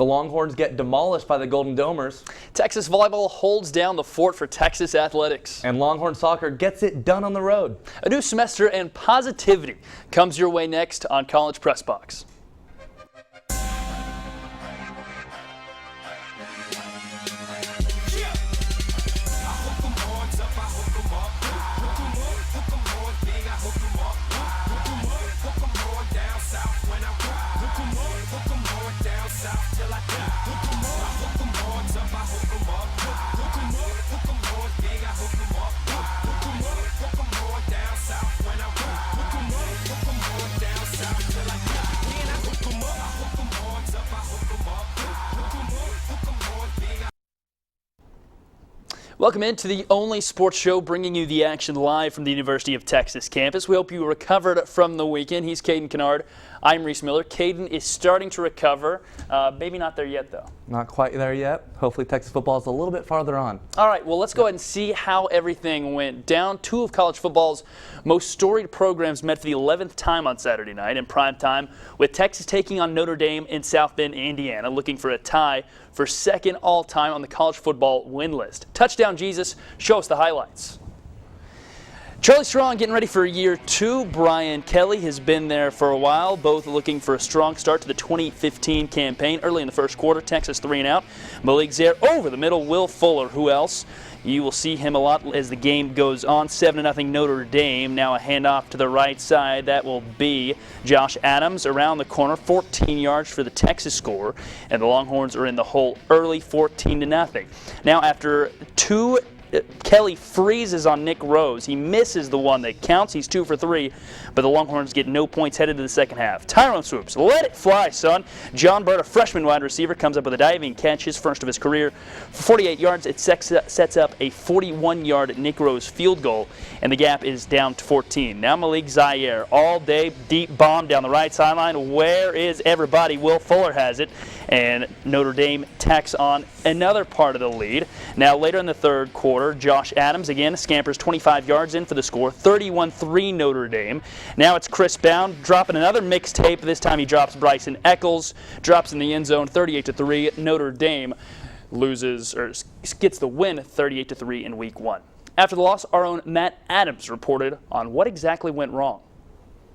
The Longhorns get demolished by the Golden Domers. Texas volleyball holds down the fort for Texas athletics. And Longhorn soccer gets it done on the road. A new semester and positivity comes your way next on College Press Box. Welcome into the only sports show bringing you the action live from the University of Texas campus. We hope you recovered from the weekend. He's Caden Kinard. I'm Reese Miller. Caden is starting to recover. Maybe not there yet, though. Not quite there yet. Hopefully Texas football is a little bit farther on. All right, well, let's go ahead and see how everything went down. Two of college football's most storied programs met for the 11th time on Saturday night in prime time, with Texas taking on Notre Dame in South Bend, Indiana, looking for a tie for second all-time on the college football win list. Touchdown Jesus, show us the highlights. Charlie Strong getting ready for year two. Brian Kelly has been there for a while, both looking for a strong start to the 2015 campaign. Early in the first quarter, Texas 3-and-out. Malik Zaire over the middle. Will Fuller, who else? You will see him a lot as the game goes on. 7-0 Notre Dame. Now a handoff to the right side. That will be Josh Adams around the corner. 14 yards for the Texas score. And the Longhorns are in the hole early, 14-0. Now after two, Kelly freezes on Nick Rose. He misses the one that counts. He's 2 for 3, but the Longhorns get no points headed to the second half. Tyrone swoops. Let it fly, son. John Bird, a freshman wide receiver, comes up with a diving catch, his first of his career. For 48 yards, it sets up a 41-yard Nick Rose field goal, and the gap is down to 14. Now Malik Zaire, all day, deep bomb down the right sideline. Where is everybody? Will Fuller has it, and Notre Dame tacks on another part of the lead. Now later in the third quarter, Josh Adams again scampers 25 yards in for the score, 31-3 Notre Dame. Now it's Chris Bound dropping another mixtape. This time he drops Bryson Eccles, drops in the end zone, 38-3. Notre Dame loses or gets the win, 38-3 in week one. After the loss, our own Matt Adams reported on what exactly went wrong.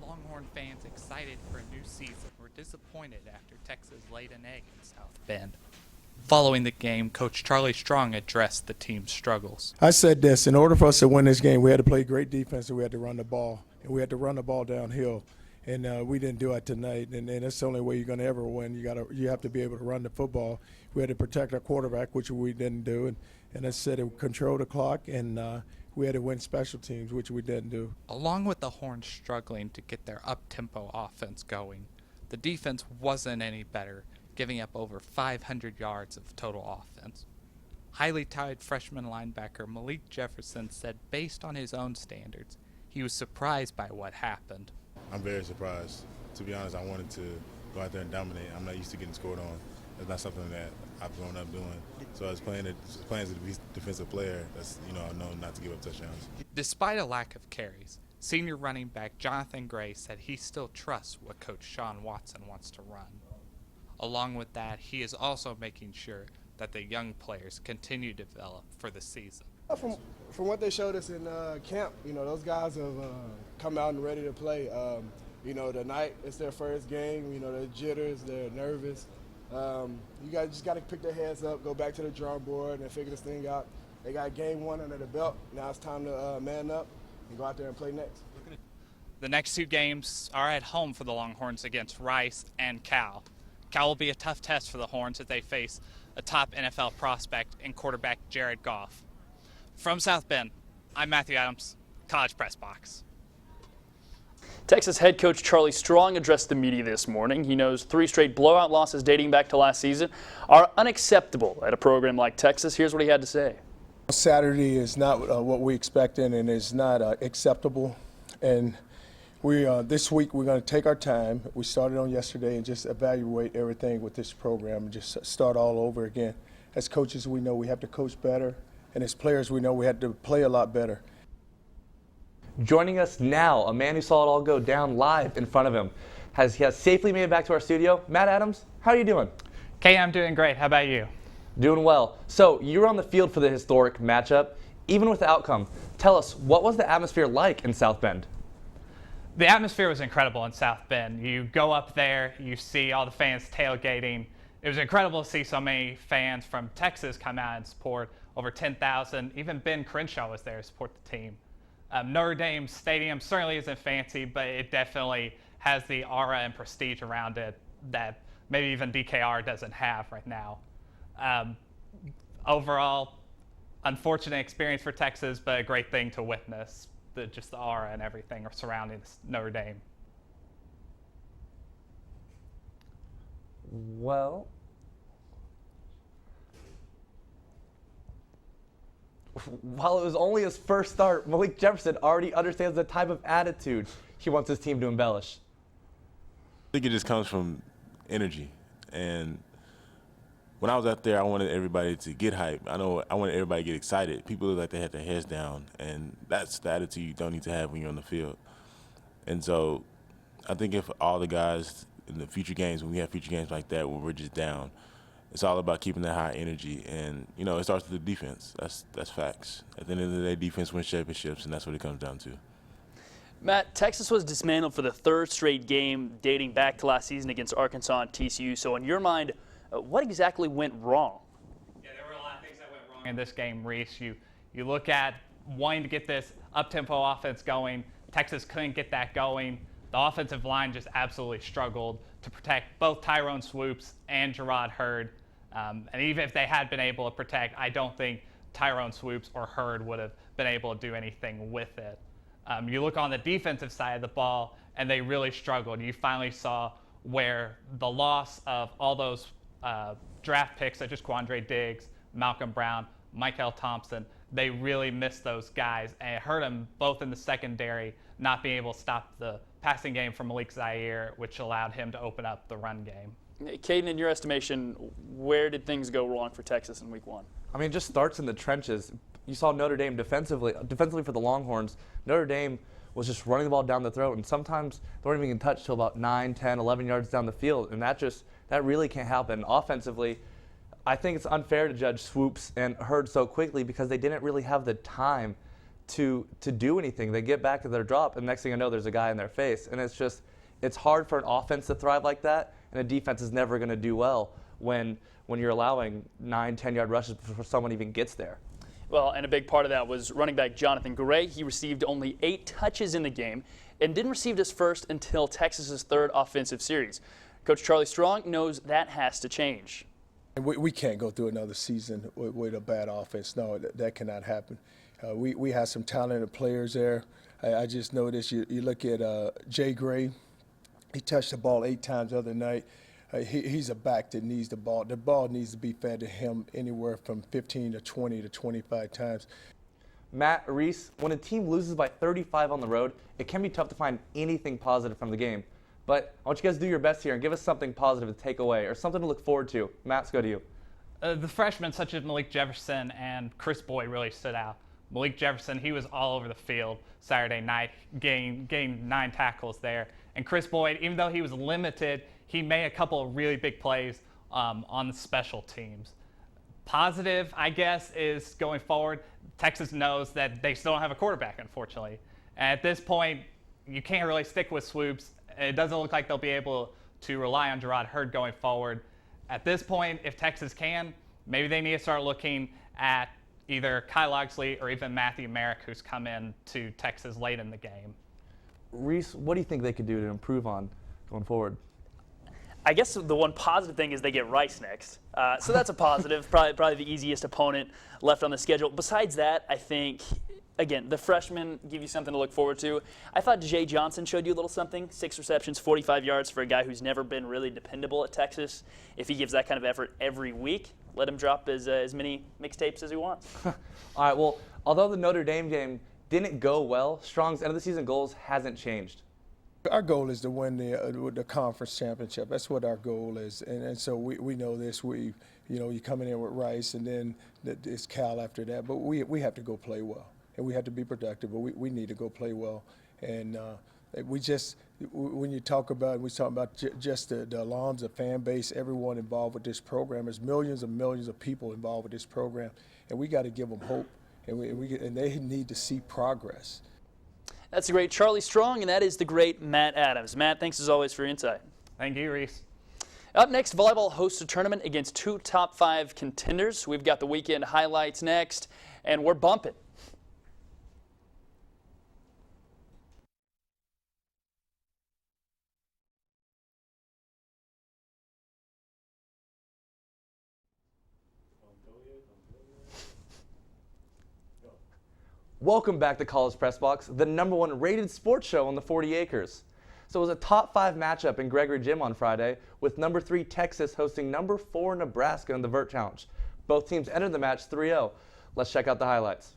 Longhorn fans excited for a new season were disappointed after Texas laid an egg in South Bend. Following the game, Coach Charlie Strong addressed the team's struggles. I said this: in order for us to win this game, we had to play great defense and we had to run the ball. And we had to run the ball downhill. And we didn't do it tonight. And that's the only way you're going to ever win. You have to be able to run the football. We had to protect our quarterback, which we didn't do. And I said it control the clock, and we had to win special teams, which we didn't do. Along with the Horns struggling to get their up-tempo offense going, the defense wasn't any better, giving up over 500 yards of total offense. Highly touted freshman linebacker Malik Jefferson said based on his own standards, he was surprised by what happened. I'm very surprised. To be honest, I wanted to go out there and dominate. I'm not used to getting scored on. It's not something that I've grown up doing. So I was playing as a defensive player, that's, I know not to give up touchdowns. Despite a lack of carries, senior running back Jonathan Gray said he still trusts what Coach Sean Watson wants to run. Along with that, he is also making sure that the young players continue to develop for the season. From what they showed us in camp, those guys have come out and ready to play. Tonight it's their first game. They're jitters, they're nervous. You guys just got to pick their heads up, go back to the drawing board, and figure this thing out. They got game one under the belt. Now it's time to man up and go out there and play next. The next two games are at home for the Longhorns against Rice and Cal. Cal will be a tough test for the Horns as they face a top NFL prospect in quarterback Jared Goff. From South Bend, I'm Matthew Adams, College Press Box. Texas head coach Charlie Strong addressed the media this morning. He knows 3 straight blowout losses dating back to last season are unacceptable at a program like Texas. Here's what he had to say. Saturday is not what we expected and is not acceptable. And this week we're going to take our time. We started on yesterday and just evaluate everything with this program and just start all over again. As coaches, we know we have to coach better, and as players, we know we have to play a lot better. Joining us now, a man who saw it all go down live in front of him. He has safely made it back to our studio. Matt Adams, how are you doing? Kay, I'm doing great. How about you? Doing well. So you were on the field for the historic matchup. Even with the outcome, tell us, what was the atmosphere like in South Bend? The atmosphere was incredible in South Bend. You go up there, you see all the fans tailgating. It was incredible to see so many fans from Texas come out and support, over 10,000. Even Ben Crenshaw was there to support the team. Notre Dame Stadium certainly isn't fancy, but it definitely has the aura and prestige around it that maybe even DKR doesn't have right now. Overall, unfortunate experience for Texas, but a great thing to witness, just the aura and everything surrounding Notre Dame. Well, while it was only his first start, Malik Jefferson already understands the type of attitude he wants his team to embellish. I think it just comes from energy. And when I was out there, I wanted everybody to get hype. I wanted everybody to get excited. People look like they had their heads down, and that's the attitude you don't need to have when you're on the field. And so I think if all the guys in the future games, when we have future games like that where we're just down, it's all about keeping that high energy. And, it starts with the defense. That's facts. At the end of the day, defense wins championships, and that's what it comes down to. Matt, Texas was dismantled for the third straight game dating back to last season against Arkansas and TCU. So in your mind, what exactly went wrong? Yeah, there were a lot of things that went wrong in this game, Reese. You look at wanting to get this up-tempo offense going. Texas couldn't get that going. The offensive line just absolutely struggled to protect both Tyrone Swoops and Gerard Hurd. And even if they had been able to protect, I don't think Tyrone Swoops or Hurd would have been able to do anything with it. You look on the defensive side of the ball, and they really struggled. You finally saw where the loss of all those draft picks, such as Quandre Diggs, Malcolm Brown, Michael Thompson, they really missed those guys, and it hurt them both in the secondary, not being able to stop the passing game from Malik Zaire, which allowed him to open up the run game. Caden, in your estimation, where did things go wrong for Texas in week one? I mean, it just starts in the trenches. You saw Notre Dame defensively for the Longhorns. Notre Dame was just running the ball down the throat, and sometimes they weren't even touched till about 9, 10, 11 yards down the field, and that really can't happen. Offensively, I think it's unfair to judge Swoops and Hurd so quickly because they didn't really have the time to do anything. They get back to their drop, and next thing I know, there's a guy in their face, and it's hard for an offense to thrive like that, and a defense is never going to do well when you're allowing 9, 10-yard rushes before someone even gets there. Well, and a big part of that was running back Jonathan Gray. He received only 8 touches in the game and didn't receive his first until Texas's third offensive series. Coach Charlie Strong knows that has to change. We can't go through another season with a bad offense. No, that cannot happen. We have some talented players there. I just noticed you look at Jay Gray. He touched the ball 8 times the other night. He's a back that needs the ball. The ball needs to be fed to him anywhere from 15 to 20 to 25 times. Matt, Reese, when a team loses by 35 on the road, it can be tough to find anything positive from the game. But I want you guys to do your best here and give us something positive to take away or something to look forward to. Matt, let's go to you. The freshmen such as Malik Jefferson and Chris Boyd really stood out. Malik Jefferson, he was all over the field Saturday night, gained 9 tackles there. And Chris Boyd, even though he was limited, he made a couple of really big plays on the special teams. Positive, I guess, is going forward, Texas knows that they still don't have a quarterback, unfortunately. And at this point, you can't really stick with Swoops. It doesn't look like they'll be able to rely on Gerard Hurd going forward. At this point, if Texas can, maybe they need to start looking at either Kyle Loxley or even Matthew Merrick, who's come in to Texas late in the game. Reese, what do you think they could do to improve on going forward? I guess the one positive thing is they get Rice next. So that's a positive, probably the easiest opponent left on the schedule. Besides that, I think, again, the freshmen give you something to look forward to. I thought Jay Johnson showed you a little something. 6 receptions, 45 yards for a guy who's never been really dependable at Texas. If he gives that kind of effort every week, let him drop as many mixtapes as he wants. All right, well, although the Notre Dame game didn't go well, Strong's end-of-the-season goals hasn't changed. Our goal is to win the conference championship. That's what our goal is, and so we know this. You're coming in with Rice, and then it's Cal after that. But we have to go play well, and we have to be productive. But we need to go play well, and we just when you talk about, we talk about just the alums, the fan base, everyone involved with this program. There's millions and millions of people involved with this program, and we got to give them hope, and they need to see progress. That's the great Charlie Strong, and that is the great Matt Adams. Matt, thanks as always for your insight. Thank you, Reese. Up next, volleyball hosts a tournament against 2 top 5 contenders. We've got the weekend highlights next, and we're bumping. Welcome back to College Press Box, the #1 rated sports show on the 40 acres. So it was a top 5 matchup in Gregory Gym on Friday, with #3 Texas hosting #4 Nebraska in the Vert Challenge. Both teams entered the match 3-0. Let's check out the highlights.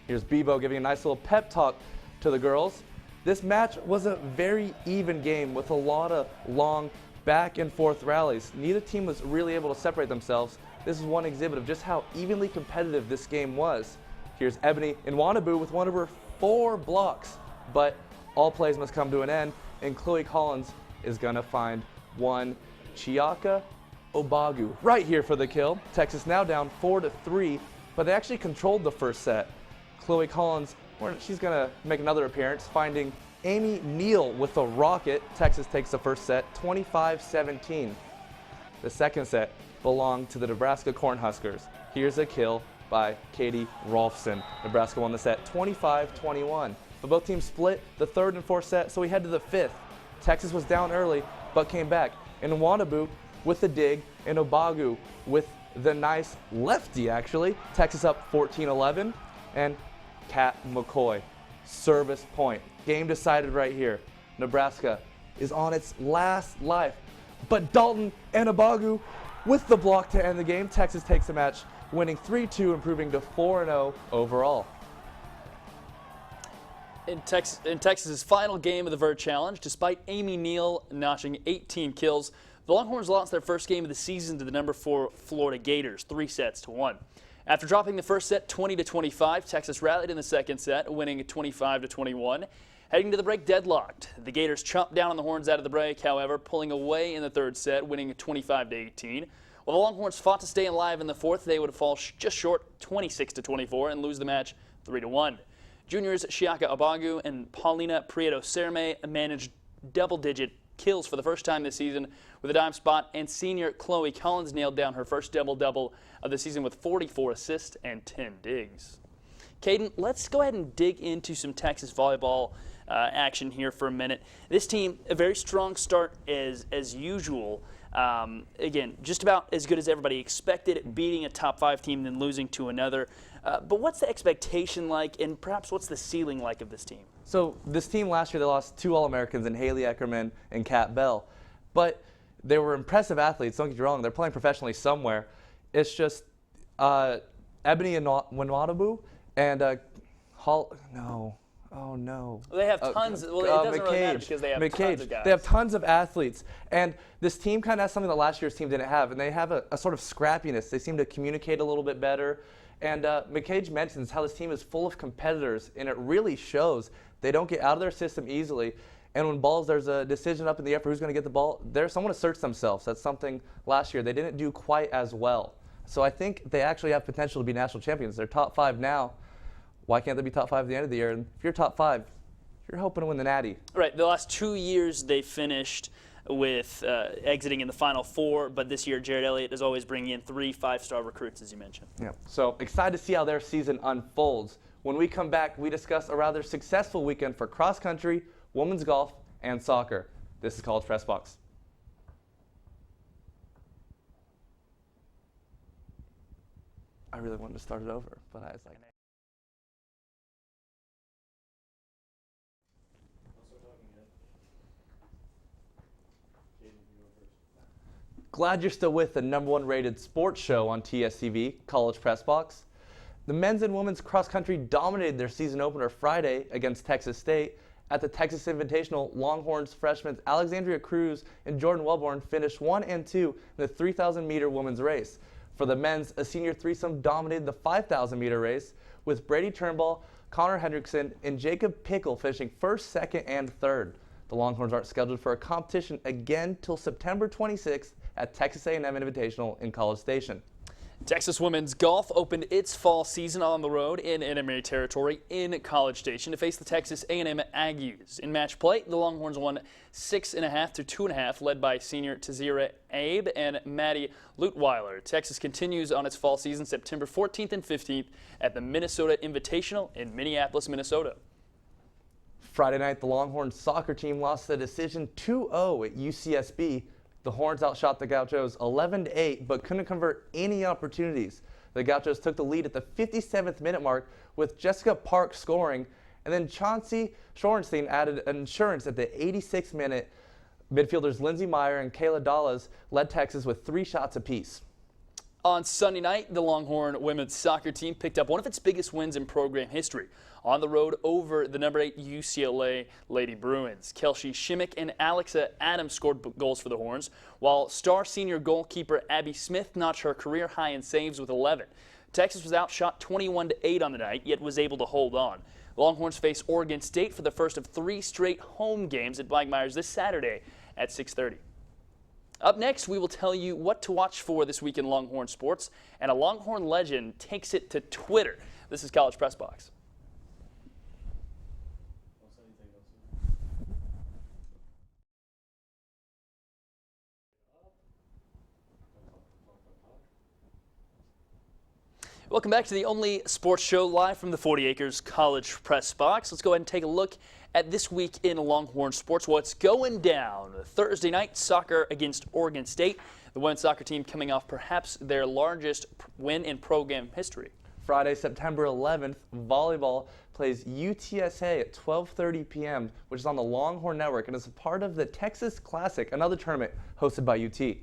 Here's Bebo giving a nice little pep talk to the girls. This match was a very even game with a lot of long back and forth rallies. Neither team was really able to separate themselves. This is one exhibit of just how evenly competitive this game was. Here's Ebony Nwanabu with one of her 4 blocks, but all plays must come to an end, and Chloe Collins is gonna find one Chiaka Obagu right here for the kill. Texas now down 4-3, but they actually controlled the first set. Chloe Collins, she's gonna make another appearance, finding Amy Neal with a rocket. Texas takes the first set, 25-17. The second set belonged to the Nebraska Cornhuskers. Here's a kill by Katie Rolfson. Nebraska won the set 25-21. But both teams split the third and fourth set, so we head to the fifth. Texas was down early, but came back. And Nwanabu with the dig, and Obagu with the nice lefty, actually. Texas up 14-11, and Kat McCoy, service point. Game decided right here. Nebraska is on its last life. But Dalton and Obagu with the block to end the game. Texas takes the match, winning 3-2, improving to 4-0 overall. In Texas's final game of the Vert Challenge, despite Amy Neal notching 18 kills, the Longhorns lost their first game of the season to the #4 Florida Gators, 3-1. After dropping the first set 20-25, Texas rallied in the second set, winning 25-21. Heading to the break deadlocked. The Gators chomped down on the Horns out of the break, however, pulling away in the third set, winning 25-18. While the Longhorns fought to stay alive in the fourth, they would fall just short 26-24 and lose the match 3-1. Juniors Chiaka Obagu and Paulina Prieto-Serme managed double-digit kills for the first time this season with a dime spot, and senior Chloe Collins nailed down her first double-double of the season with 44 assists and 10 digs. Caden, let's go ahead and dig into some Texas volleyball action here for a minute. This team, a very strong start as usual. Again, just about as good as everybody expected, beating a top 5 team, then losing to another. But what's the expectation like, and perhaps what's the ceiling like of this team? So this team last year, they lost 2 All-Americans in Haley Eckerman and Kat Bell. But they were impressive athletes, don't get me wrong. They're playing professionally somewhere. It's just Ebony and Nwanabu and Oh no. They have tons. Well, it doesn't really matter because they have tons of guys. They have tons of athletes, and this team kind of has something that last year's team didn't have, and they have a sort of scrappiness. They seem to communicate a little bit better, and McCage mentions how this team is full of competitors, and it really shows. They don't get out of their system easily, and when there's a decision up in the air for who's going to get the ball, there's someone asserts themselves. That's something last year they didn't do quite as well. So I think they actually have potential to be national champions. They're top 5 now. Why can't they be top 5 at the end of the year? And if you're top 5, you're hoping to win the Natty. Right. The last 2 years they finished with exiting in the Final Four, but this year Jared Elliott is always bringing in 3 5-star recruits, as you mentioned. Yeah. So excited to see how their season unfolds. When we come back, we discuss a rather successful weekend for cross country, women's golf, and soccer. This is College Press Box. I really wanted to start it over, but I was like. Glad you're still with the #1 rated sports show on TSTV, College Press Box. The men's and women's cross country dominated their season opener Friday against Texas State. At the Texas Invitational, Longhorns freshmen Alexandria Cruz and Jordan Wellborn finished 1 and 2 in the 3,000-meter women's race. For the men's, a senior threesome dominated the 5,000-meter race with Brady Turnbull Connor Hendrickson, and Jacob Pickle finishing first, second, and third. The Longhorns aren't scheduled for a competition again till September 26th at Texas A&M Invitational in College Station. Texas women's golf opened its fall season on the road in enemy territory in College Station to face the Texas A&M Aggies. In match play, the Longhorns won 6.5 to 2.5, led by senior Tazira Abe and Maddie Lutweiler. Texas continues on its fall season September 14th and 15th at the Minnesota Invitational in Minneapolis, Minnesota. Friday night, the Longhorns soccer team lost the decision 2-0 at UCSB. The Horns outshot the Gauchos 11-8, but couldn't convert any opportunities. The Gauchos took the lead at the 57th minute mark with Jessica Park scoring, and then Chauncey Shorenstein added insurance at the 86th minute. Midfielders Lindsey Meyer and Kayla Dallas led Texas with 3 shots apiece. On Sunday night, the Longhorn women's soccer team picked up one of its biggest wins in program history on the road over the number 8 UCLA Lady Bruins. Kelsey Shimmick and Alexa Adams scored goals for the Horns, while star senior goalkeeper Abby Smith notched her career high in saves with 11. Texas was outshot 21-8 on the night, yet was able to hold on. The Longhorns face Oregon State for the first of 3 straight home games at Mike Myers this Saturday at 6:30. Up next, we will tell you what to watch for this week in Longhorn sports, and a Longhorn legend takes it to Twitter. This is College Press Box. Welcome back to the only sports show live from the 40 Acres College Press Box. Let's go ahead and take a look at this week in Longhorn sports. What's going down? Thursday night, soccer against Oregon State. The women's soccer team coming off perhaps their largest win in program history. Friday, September 11th, volleyball plays UTSA at 12:30 p.m., which is on the Longhorn Network, and is a part of the Texas Classic, another tournament hosted by UT.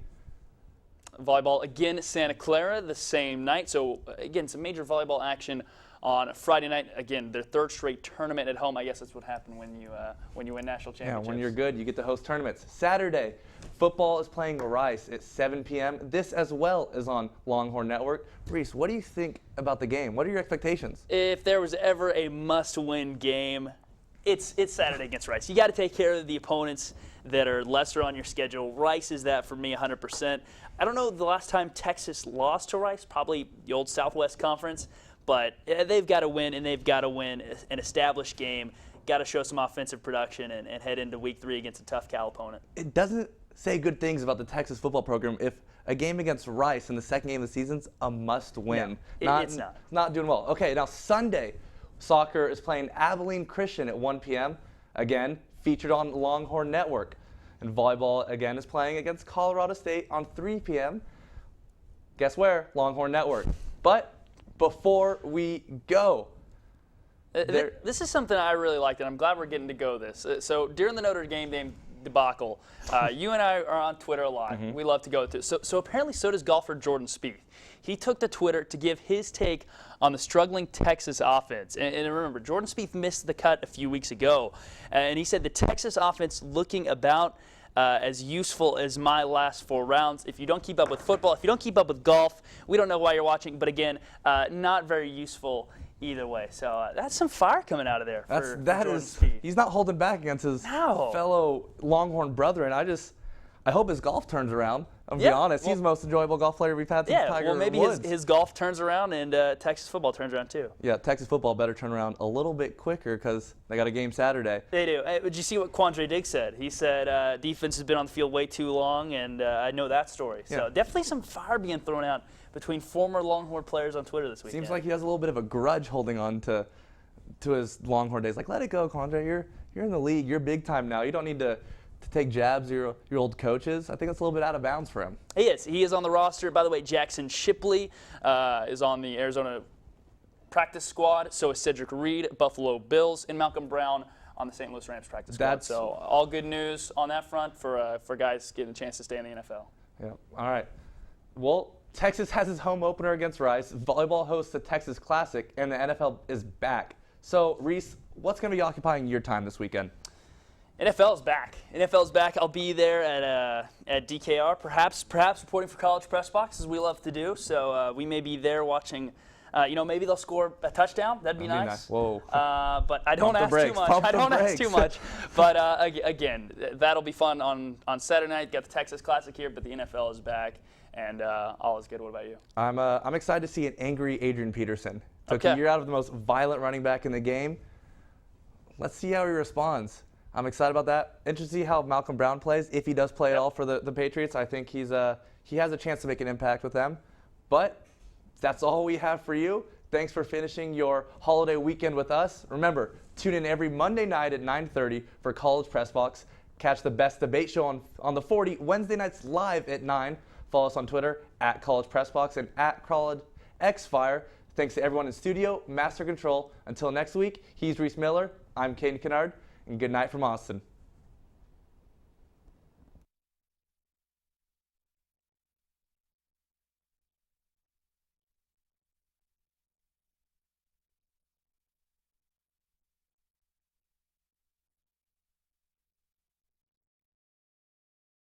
Volleyball again, Santa Clara the same night. So again, some major volleyball action on Friday night. Again, their 3rd straight tournament at home. I guess that's what happened when you win national championships. Yeah, when you're good, you get to host tournaments. Saturday, football is playing Rice at 7 p.m. This as well is on Longhorn Network. Reese, what do you think about the game? What are your expectations? If there was ever a must-win game, it's Saturday against Rice. You got to take care of the opponents that are lesser on your schedule. Rice is that for me 100%. I don't know the last time Texas lost to Rice, probably the old Southwest Conference, but they've got to win, and they've got to win an established game. Got to show some offensive production and head into week 3 against a tough Cal opponent. It doesn't say good things about the Texas football program if a game against Rice in the second game of the season's a must-win. Yeah, it's not. Not doing well. Okay, now Sunday, soccer is playing Abilene Christian at 1 p.m. Again, featured on Longhorn Network. And volleyball, again, is playing against Colorado State on 3 p.m. Guess where? Longhorn Network. But before we go, this is something I really liked, and I'm glad we're getting to go this. So during the Notre Dame debacle, you and I are on Twitter a lot. Mm-hmm. We love to go through. So apparently so does golfer Jordan Spieth. He took to Twitter to give his take on the struggling Texas offense. And remember, Jordan Spieth missed the cut a few weeks ago. And he said the Texas offense looking about as useful as my last 4 rounds. If you don't keep up with football, if you don't keep up with golf, we don't know why you're watching. But again, not very useful either way. So that's some fire coming out of there for Jordan Spieth. He's not holding back against his fellow Longhorn brethren. I hope his golf turns around. I'll be honest, he's the most enjoyable golf player we've had since Tiger Woods. Maybe his golf turns around and Texas football turns around too. Yeah, Texas football better turn around a little bit quicker because they got a game Saturday. They do. Did you see what Quandre Diggs said? He said defense has been on the field way too long, and I know that story. So definitely some fire being thrown out between former Longhorn players on Twitter this weekend. Seems like he has a little bit of a grudge holding on to his Longhorn days. Like, let it go, Quandre. You're in the league. You're big time now. You don't need to take jabs at your old coaches. I think that's a little bit out of bounds for him. He is. He is on the roster. By the way, Jackson Shipley is on the Arizona practice squad. So is Cedric Reed, Buffalo Bills, and Malcolm Brown on the St. Louis Rams practice squad. So all good news on that front for guys getting a chance to stay in the NFL. Yeah. All right. Well, Texas has its home opener against Rice. Volleyball hosts the Texas Classic, and the NFL is back. So, Reese, what's going to be occupying your time this weekend? NFL's back. NFL's back. I'll be there at DKR, perhaps reporting for College Press Box, as we love to do. So we may be there watching Maybe they'll score a touchdown. That'd be nice. Whoa. But I don't ask too much. I don't ask too much. But again, that'll be fun on Saturday night. Got the Texas Classic here, but the NFL is back, and all is good. What about you? I'm excited to see an angry Adrian Peterson. Took a year out of the most violent running back in the game. Let's see how he responds. I'm excited about that. Interested to see how Malcolm Brown plays, if he does play at all for the Patriots. I think he has a chance to make an impact with them. But that's all we have for you. Thanks for finishing your holiday weekend with us. Remember, tune in every Monday night at 9:30 for College Press Box. Catch the best debate show on the 40 Wednesday nights live at 9. Follow us on Twitter at College Press Box and at College XFire. Thanks to everyone in studio, Master Control. Until next week, he's Reese Miller. I'm Caden Kinard, and good night from Austin.